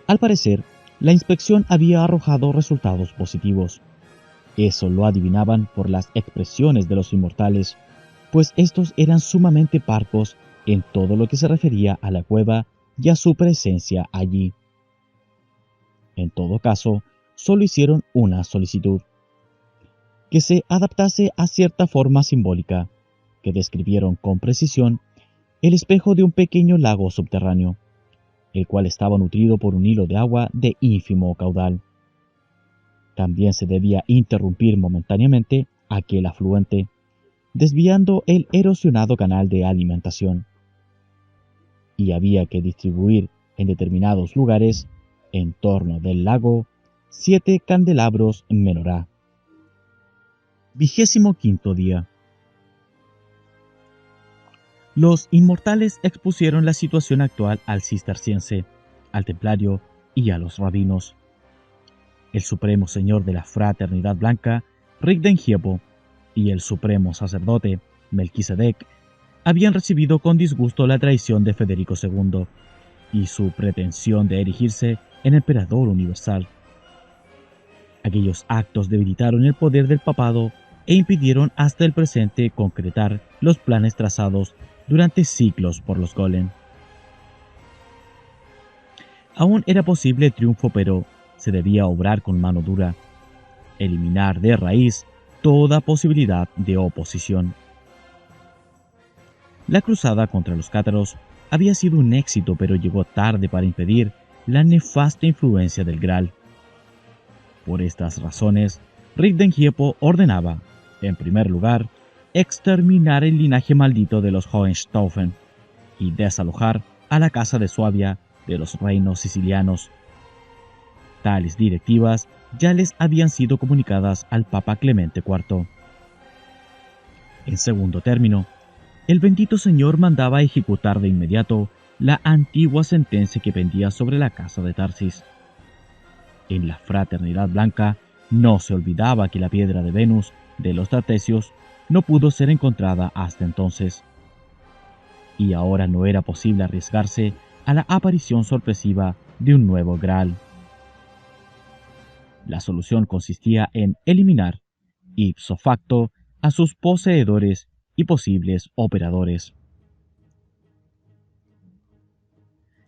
Al parecer, la inspección había arrojado resultados positivos. Eso lo adivinaban por las expresiones de los inmortales, pues estos eran sumamente parcos en todo lo que se refería a la cueva y a su presencia allí. En todo caso, solo hicieron una solicitud: que se adaptase a cierta forma simbólica, que describieron con precisión el espejo de un pequeño lago subterráneo, el cual estaba nutrido por un hilo de agua de ínfimo caudal. También se debía interrumpir momentáneamente aquel afluente, desviando el erosionado canal de alimentación. Y había que distribuir en determinados lugares, en torno del lago, 7 candelabros menorá. 25º día. Los inmortales expusieron la situación actual al cisterciense, al templario y a los rabinos. El supremo señor de la Fraternidad Blanca, Rigdenhiepo, y el supremo sacerdote, Melquisedec, habían recibido con disgusto la traición de Federico II y su pretensión de erigirse en emperador universal. Aquellos actos debilitaron el poder del papado e impidieron hasta el presente concretar los planes trazados durante siglos por los golem. Aún era posible el triunfo, pero se debía obrar con mano dura, eliminar de raíz toda posibilidad de oposición. La cruzada contra los cátaros había sido un éxito, pero llegó tarde para impedir la nefasta influencia del Graal. Por estas razones, Rigdenhiepo ordenaba, en primer lugar, exterminar el linaje maldito de los Hohenstaufen y desalojar a la Casa de Suabia de los reinos sicilianos. Tales directivas ya les habían sido comunicadas al Papa Clemente IV. En segundo término, el bendito señor mandaba ejecutar de inmediato la antigua sentencia que pendía sobre la casa de Tarsis. En la Fraternidad Blanca no se olvidaba que la piedra de Venus de los Tartesios no pudo ser encontrada hasta entonces, y ahora no era posible arriesgarse a la aparición sorpresiva de un nuevo Graal. La solución consistía en eliminar, ipso facto, a sus poseedores y posibles operadores.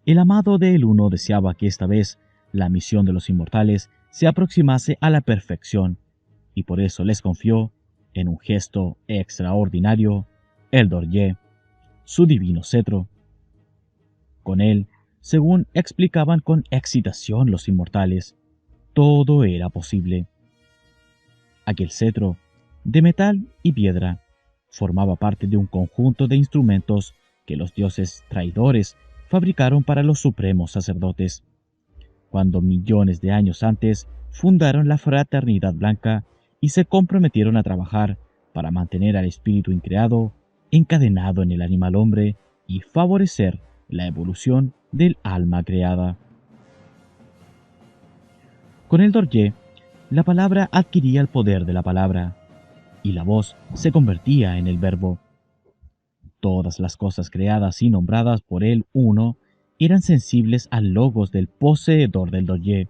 El amado de El Uno deseaba que esta vez la misión de los inmortales se aproximase a la perfección, y por eso les confió, en un gesto extraordinario, el Dorje, su divino cetro. Con él, según explicaban con excitación los inmortales, todo era posible. Aquel cetro, de metal y piedra, formaba parte de un conjunto de instrumentos que los dioses traidores fabricaron para los supremos sacerdotes, cuando millones de años antes fundaron la Fraternidad Blanca y se comprometieron a trabajar para mantener al espíritu increado encadenado en el animal hombre y favorecer la evolución del alma creada. Con el Dorje, la palabra adquiría el poder de la palabra, y la voz se convertía en el verbo. Todas las cosas creadas y nombradas por el Uno eran sensibles al logos del poseedor del Dorje.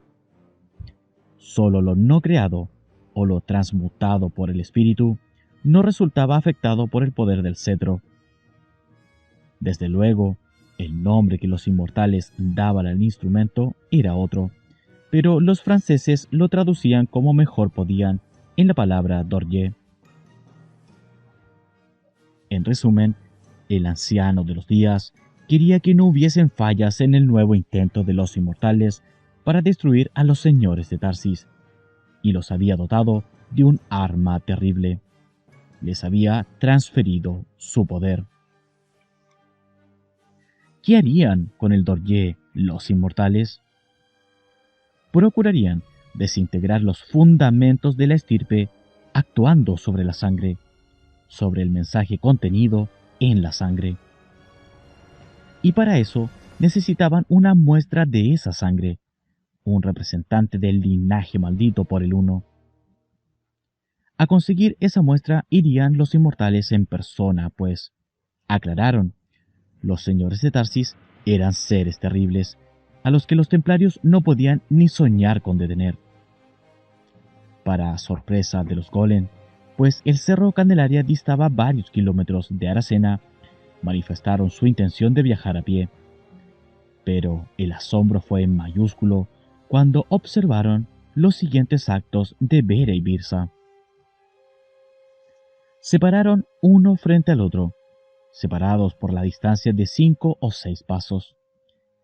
Solo lo no creado, o lo transmutado por el espíritu, no resultaba afectado por el poder del cetro. Desde luego, el nombre que los inmortales daban al instrumento era otro, pero los franceses lo traducían como mejor podían en la palabra Dorje. En resumen, el anciano de los días quería que no hubiesen fallas en el nuevo intento de los inmortales para destruir a los señores de Tarsis, y los había dotado de un arma terrible. Les había transferido su poder. ¿Qué harían con el Dorje los inmortales? Procurarían desintegrar los fundamentos de la estirpe actuando sobre la sangre, sobre el mensaje contenido en la sangre. Y para eso necesitaban una muestra de esa sangre, un representante del linaje maldito por el Uno. A conseguir esa muestra irían los inmortales en persona, pues, aclararon, los señores de Tarsis eran seres terribles, a los que los templarios no podían ni soñar con detener. Para sorpresa de los golem, pues el cerro Candelaria distaba varios kilómetros de Aracena, manifestaron su intención de viajar a pie. Pero el asombro fue mayúsculo cuando observaron los siguientes actos de Bera y Birsa. Se pararon uno frente al otro, separados por la distancia de 5 o 6 pasos,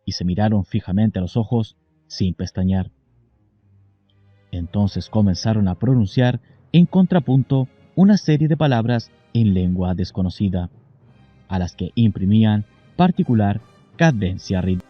y se miraron fijamente a los ojos sin pestañear. Entonces comenzaron a pronunciar en contrapunto una serie de palabras en lengua desconocida, a las que imprimían particular cadencia rítmica.